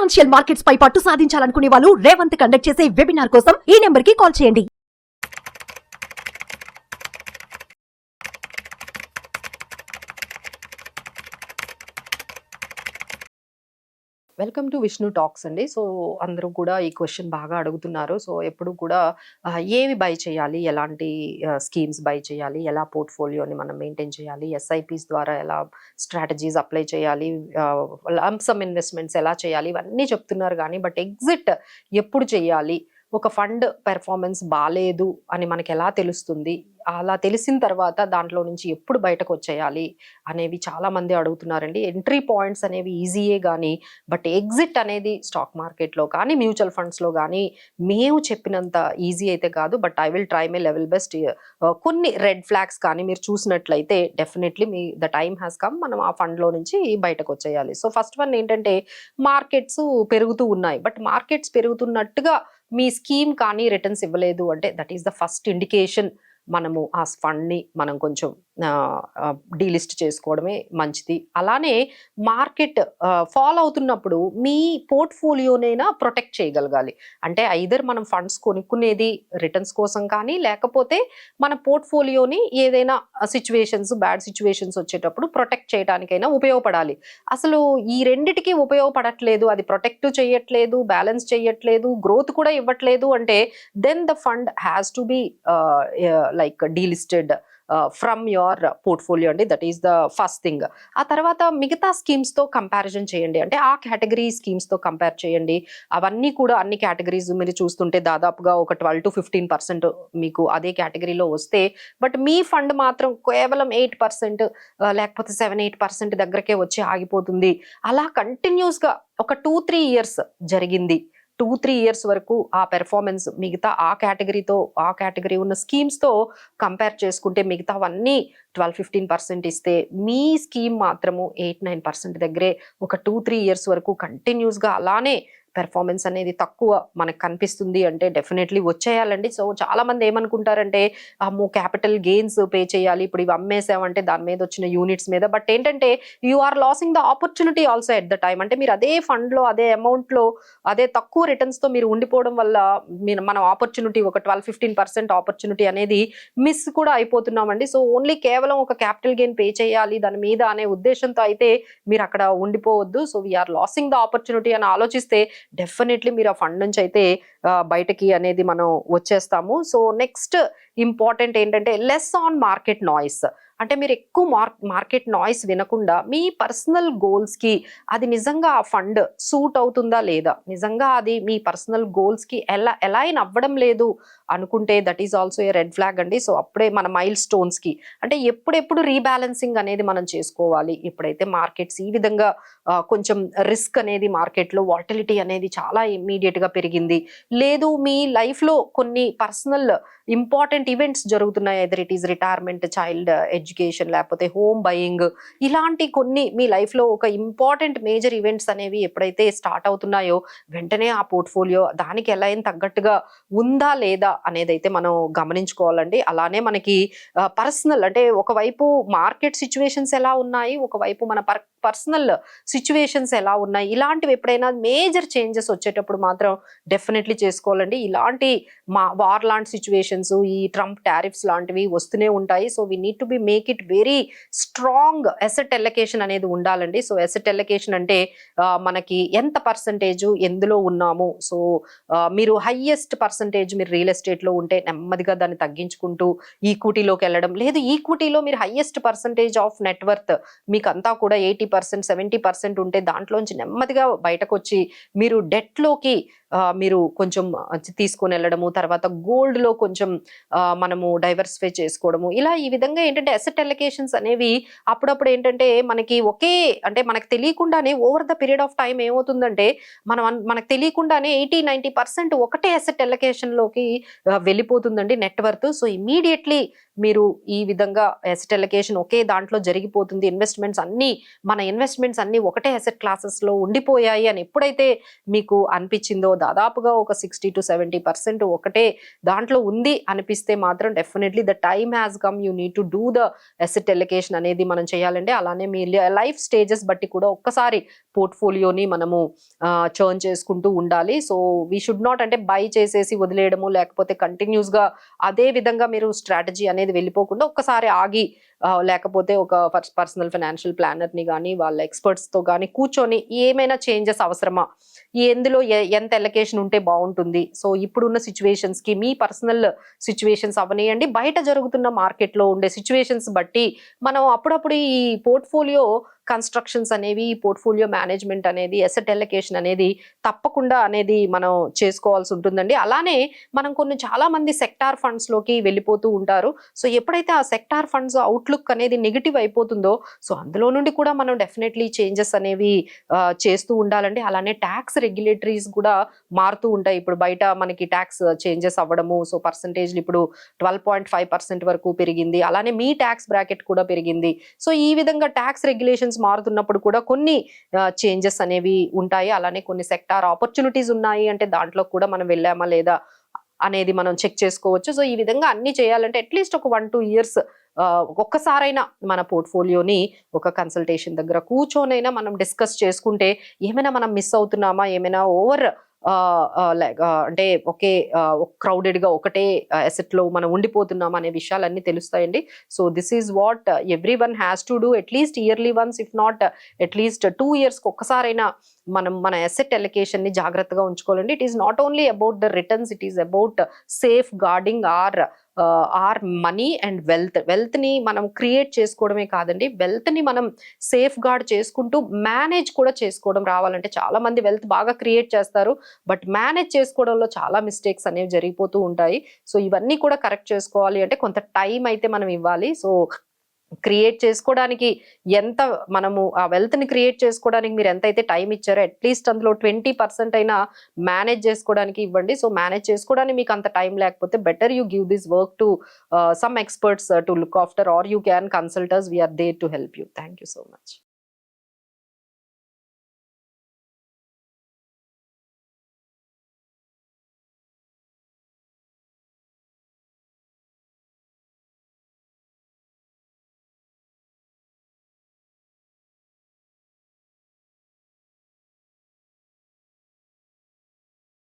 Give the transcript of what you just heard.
Financial markets పై పట్టు సాధించాలనుకునే వాళ్ళు Revanth conduct చేసే వెబినార్ కోసం ఈ నెంబర్ కి కాల్ చేయండి. వెల్కమ్ టు విష్ణు టాక్స్ అండి. సో అందరూ కూడా ఈ క్వశ్చన్ బాగా అడుగుతున్నారు. సో ఎప్పుడు కూడా ఏవి బై చేయాలి, ఎలాంటి స్కీమ్స్ బై చేయాలి, ఎలా పోర్ట్ఫోలియోని మనం మెయింటైన్ చేయాలి, ఎస్ఐపిస్ ద్వారా ఎలా స్ట్రాటజీస్ అప్లై చేయాలి, లంసమ్ ఇన్వెస్ట్మెంట్స్ ఎలా చేయాలి, ఇవన్నీ చెప్తున్నారు. కానీ బట్ ఎగ్జిట్ ఎప్పుడు చేయాలి, ఒక ఫండ్ పెర్ఫార్మెన్స్ బాలేదు అని మనకి ఎలా తెలుస్తుంది, అలా తెలిసిన తర్వాత దాంట్లో నుంచి ఎప్పుడు బయటకు వచ్చేయాలి అనేవి చాలా మంది అడుగుతున్నారండి. ఎంట్రీ పాయింట్స్ అనేవి ఈజీయే కానీ బట్ ఎగ్జిట్ అనేది స్టాక్ మార్కెట్లో కానీ మ్యూచువల్ ఫండ్స్లో కానీ మేము చెప్పినంత ఈజీ అయితే కాదు. But I will try my level best. కొన్ని రెడ్ ఫ్లాగ్స్ కానీ మీరు చూసినట్లయితే definitely the time has come, మనం ఆ ఫండ్లో నుంచి బయటకు వచ్చేయాలి. సో ఫస్ట్ వన్ ఏంటంటే, మార్కెట్స్ పెరుగుతూ ఉన్నాయి బట్ మార్కెట్స్ పెరుగుతున్నట్టుగా మీ స్కీమ్ కానీ రిటర్న్స్ ఇవ్వలేదు అంటే that is the first indication. మనము ఆ ఫండ్ని మనం కొంచెం డీలిస్ట్ చేసుకోవడమే మంచిది. అలానే మార్కెట్ ఫాల్ అవుతున్నప్పుడు మీ పోర్ట్ఫోలియోనైనా ప్రొటెక్ట్ చేయగలగాలి. అంటే ఐదర్ మనం ఫండ్స్ కొనుక్కునేది రిటర్న్స్ కోసం కానీ, లేకపోతే మన పోర్ట్ఫోలియోని ఏదైనా బ్యాడ్ సిచ్యువేషన్స్ వచ్చేటప్పుడు ప్రొటెక్ట్ చేయడానికైనా ఉపయోగపడాలి. అసలు ఈ రెండిటికి ఉపయోగపడట్లేదు, అది ప్రొటెక్ట్ చేయట్లేదు, బ్యాలెన్స్ చేయట్లేదు, గ్రోత్ కూడా ఇవ్వట్లేదు అంటే then the fund has to be like delisted from your portfolio అండి. That is the first thing. ఆ తర్వాత మిగతా స్కీమ్స్తో కంపారిజన్ చేయండి. అంటే ఆ కేటగిరీ స్కీమ్స్తో కంపేర్ చేయండి. అవన్నీ కూడా అన్ని కేటగిరీస్ మీరు చూస్తుంటే దాదాపుగా ఒక 12 to 15% మీకు అదే కేటగిరీలో వస్తే, బట్ మీ ఫండ్ మాత్రం కేవలం 8% లేకపోతే 7-8% దగ్గరకే వచ్చి ఆగిపోతుంది. అలా కంటిన్యూస్గా ఒక 2-3 years జరిగింది. 2-3 years వరకు ఆ పెర్ఫార్మెన్స్ మిగతా ఆ కేటగిరీ ఉన్న స్కీమ్స్తో కంపేర్ చేసుకుంటే మిగతావన్నీ 12-15% ఇస్తే, మీ స్కీమ్ మాత్రము 8-9% దగ్గరే ఒక 2-3 years వరకు కంటిన్యూస్గా అలానే పెర్ఫార్మెన్స్ అనేది తక్కువ మనకు కనిపిస్తుంది అంటే డెఫినెట్లీ వచ్చేయాలండి. సో చాలా మంది ఏమనుకుంటారంటే, అమ్మో క్యాపిటల్ గెయిన్స్ పే చేయాలి, ఇప్పుడు ఇవి అమ్మేసామంటే దాని మీద వచ్చిన యూనిట్స్ మీద. బట్ ఏంటంటే, you are losing the opportunity also at the time. అంటే మీరు అదే ఫండ్లో అదే అమౌంట్లో అదే తక్కువ రిటర్న్స్తో మీరు ఉండిపోవడం వల్ల మనం ఆపర్చునిటీ ఒక 12-15% ఆపర్చునిటీ అనేది మిస్ కూడా అయిపోతున్నామండి. సో ఓన్లీ కేవలం ఒక క్యాపిటల్ గెయిన్ పే చేయాలి దాని మీద అనే ఉద్దేశంతో అయితే మీరు అక్కడ ఉండిపోవద్దు. So we're losing the opportunity అని ఆలోచిస్తే డెఫినెట్లీ మీరు ఆ ఫండ్ నుంచి అయితే బయటకి అనేది మనం వచ్చేస్తాము. సో నెక్స్ట్ ఇంపార్టెంట్ ఏంటంటే, లెస్ ఆన్ మార్కెట్ నాయిస్. అంటే మీరు ఎక్కువ మార్కెట్ నాయిస్ వినకుండా మీ పర్సనల్ గోల్స్కి అది నిజంగా ఆ ఫండ్ సూట్ అవుతుందా లేదా, నిజంగా అది మీ పర్సనల్ గోల్స్కి అలైన్ అవ్వడం లేదు అనుకుంటే that is also a red flag అండి. సో అప్పుడే మన మైల్ స్టోన్స్కి అంటే ఎప్పుడెప్పుడు రీబ్యాలెన్సింగ్ అనేది మనం చేసుకోవాలి. ఎప్పుడైతే మార్కెట్స్ ఈ విధంగా కొంచెం రిస్క్ అనేది మార్కెట్లో వాటిలిటీ అనేది చాలా ఇమ్మీడియట్గా పెరిగింది, లేదు మీ లైఫ్లో కొన్ని పర్సనల్ ఇంపార్టెంట్ ఈవెంట్స్ జరుగుతున్నాయి, either it is retirement, child education, లేకపోతే హోమ్ బయింగ్, ఇలాంటి కొన్ని మీ లైఫ్లో ఒక ఇంపార్టెంట్ మేజర్ ఈవెంట్స్ అనేవి ఎప్పుడైతే స్టార్ట్ అవుతున్నాయో వెంటనే ఆ పోర్ట్ఫోలియో దానికి ఎలా తగ్గట్టుగా ఉందా లేదా అనేది అయితే మనం గమనించుకోవాలండి. అలానే మనకి పర్సనల్ అంటే ఒకవైపు మార్కెట్ సిచ్యువేషన్స్ ఎలా ఉన్నాయి, ఒకవైపు మన పర్సనల్ సిచ్యువేషన్స్ ఎలా ఉన్నాయి, ఇలాంటివి ఎప్పుడైనా మేజర్ చేంజెస్ వచ్చేటప్పుడు మాత్రం డెఫినెట్లీ చేసుకోవాలండి. ఇలాంటి వార్ లాంటి సిచ్యువేషన్స్, ఈ ట్రంప్ టారిఫ్స్ లాంటివి వస్తూనే ఉంటాయి. So we need to be make it very strong asset allocation అనేది ఉండాలండి. సో ఎసెట్ ఎలకేషన్ అంటే మనకి ఎంత పర్సంటేజ్ ఎందులో ఉన్నాము. సో మీరు హైయెస్ట్ పర్సంటేజ్ మీరు రియల్ ఎస్టేట్లో ఉంటే నెమ్మదిగా దాన్ని తగ్గించుకుంటూ ఈక్విటీలోకి వెళ్ళడం, లేదు ఈక్విటీలో మీరు హైయెస్ట్ పర్సంటేజ్ ఆఫ్ నెట్వర్త్ మీకు అంతా కూడా 80-70% ఉంటే దాంట్లోంచి నెమ్మదిగా బయటకు వచ్చి మీరు డెట్లోకి మీరు కొంచెం తీసుకొని వెళ్ళడము, తర్వాత గోల్డ్లో కొంచెం మనము డైవర్సిఫై చేసుకోవడము, ఇలా ఈ విధంగా ఏంటంటే అసెట్ అలొకేషన్స్ అనేవి అప్పుడప్పుడు ఏంటంటే మనకి అంటే మనకు తెలియకుండానే over the period of time ఏమవుతుందంటే మనకు తెలియకుండానే 80-90% ఒకటే అసెట్ అలొకేషన్లోకి వెళ్ళిపోతుందండి నెట్వర్త్. సో ఇమీడియట్లీ మీరు ఈ విధంగా ఎసెట్ అలొకేషన్ ఒకే దాంట్లో జరిగిపోతుంది, మన ఇన్వెస్ట్మెంట్స్ అన్ని ఒకటే అసెట్ క్లాసెస్ లో ఉండిపోయాయి అని ఎప్పుడైతే మీకు అనిపించిందో, దాదాపుగా ఒక 60 to 70% ఒకటే దాంట్లో ఉంది అనిపిస్తే మాత్రం definitely the time has come, you need to do the asset allocation అనేది మనం చేయాలండి. అలానే మీ లైఫ్ స్టేజెస్ బట్టి కూడా ఒక్కసారి పోర్ట్ఫోలియోని మనము చర్న్ చేసుకుంటూ ఉండాలి. సో వీ షుడ్ నాట్ అంటే బై చేసేసి వదిలేయడము, లేకపోతే కంటిన్యూస్ గా అదే విధంగా మీరు స్ట్రాటజీ అనేది వెళ్ళిపోకుండా ఒక్కసారి ఆగి లేకపోతే ఒక పర్సనల్ ఫైనాన్షియల్ ప్లానర్ ని కానీ వాళ్ళ ఎక్స్పర్ట్స్ తో కానీ కూర్చొని ఏమైనా చేంజెస్ అవసరమా, ఎందులో ఎంత ఎలకేషన్ ఉంటే బాగుంటుంది, సో ఇప్పుడున్న సిచ్యువేషన్స్ కి మీ పర్సనల్ సిచ్యువేషన్స్ అవనియండి, బయట జరుగుతున్న మార్కెట్ లో ఉండే సిచ్యువేషన్స్ బట్టి మనం అప్పుడప్పుడు ఈ పోర్ట్ఫోలియో కన్స్ట్రక్షన్స్ అనేవి, పోర్ట్ఫోలియో మేనేజ్మెంట్ అనేది, అసెట్ అలొకేషన్ అనేది తప్పకుండా అనేది మనం చేసుకోవాల్సి ఉంటుందండి. అలానే మనం చాలా మంది సెక్టార్ ఫండ్స్ లోకి వెళ్ళిపోతూ ఉంటారు. సో ఎప్పుడైతే ఆ సెక్టార్ ఫండ్స్ అవుట్లుక్ అనేది నెగిటివ్ అయిపోతుందో, సో అందులో నుండి కూడా మనం డెఫినెట్లీ చేంజెస్ అనేవి చేస్తూ ఉండాలండి. అలానే ట్యాక్స్ రెగ్యులేటరీస్ కూడా మారుతూ ఉంటాయి. ఇప్పుడు బయట మనకి ట్యాక్స్ చేంజెస్ అవ్వడము, సో పర్సంటేజ్లు ఇప్పుడు 12.5% వరకు పెరిగింది. అలానే మీ ట్యాక్స్ బ్రాకెట్ కూడా పెరిగింది. సో ఈ విధంగా ట్యాక్స్ రెగ్యులేషన్స్ మారుతున్నప్పుడు కూడా కొన్ని చేంజెస్ అనేవి ఉంటాయి. అలానే కొన్ని సెక్టార్ ఆపర్చునిటీస్ ఉన్నాయి అంటే దాంట్లో కూడా మనం వెళ్ళామా లేదా అనేది మనం చెక్ చేసుకోవచ్చు. సో ఈ విధంగా అన్ని చేయాలంటే అట్లీస్ట్ ఒక 1-2 ఇయర్స్ ఒక్కసారైనా మన పోర్ట్ఫోలియోని ఒక కన్సల్టేషన్ దగ్గర కూర్చొనైనా మనం డిస్కస్ చేసుకుంటే ఏమైనా మనం మిస్ అవుతున్నామా, ఏమైనా ఓవర్ అంటే ఒకే క్రౌడెడ్ గా ఒకటే అసెట్ లో మనం ఉండిపోతున్నాం అనే విషయాలన్నీ తెలుస్తాయండి. So this is what every one has to do at least yearly once, if not at least 2 years ఒక్కసారైనా మనం మన అసెట్ అలొకేషన్ ని జాగ్రత్తగా ఉంచుకోవాలండి. It is not only about the returns, it is about safeguarding our money and wealth ని మనం create చేసుకోవడమే కాదండి, వెల్త్ ని మనం సేఫ్ గార్డ్ చేసుకుంటూ మేనేజ్ కూడా చేసుకోవడం రావాలంటే చాలా మంది వెల్త్ బాగా క్రియేట్ చేస్తారు, బట్ మేనేజ్ చేసుకోవడంలో చాలా మిస్టేక్స్ అనేవి జరిగిపోతూ ఉంటాయి. సో ఇవన్నీ కూడా కరెక్ట్ చేసుకోవాలి అంటే కొంత టైం అయితే మనం ఇవ్వాలి. సో క్రియేట్ చేసుకోవడానికి మనము ఆ వెల్త్ ని క్రియేట్ చేసుకోవడానికి మీరు ఎంతైతే టైం ఇచ్చారో అట్లీస్ట్ అందులో 20% అయినా మేనేజ్ చేసుకోవడానికి ఇవ్వండి. సో మేనేజ్ చేసుకోవడానికి మీకు అంత టైం లేకపోతే better you give this work to some experts to look after, or you can consult us, we are there to help you. Thank you so much.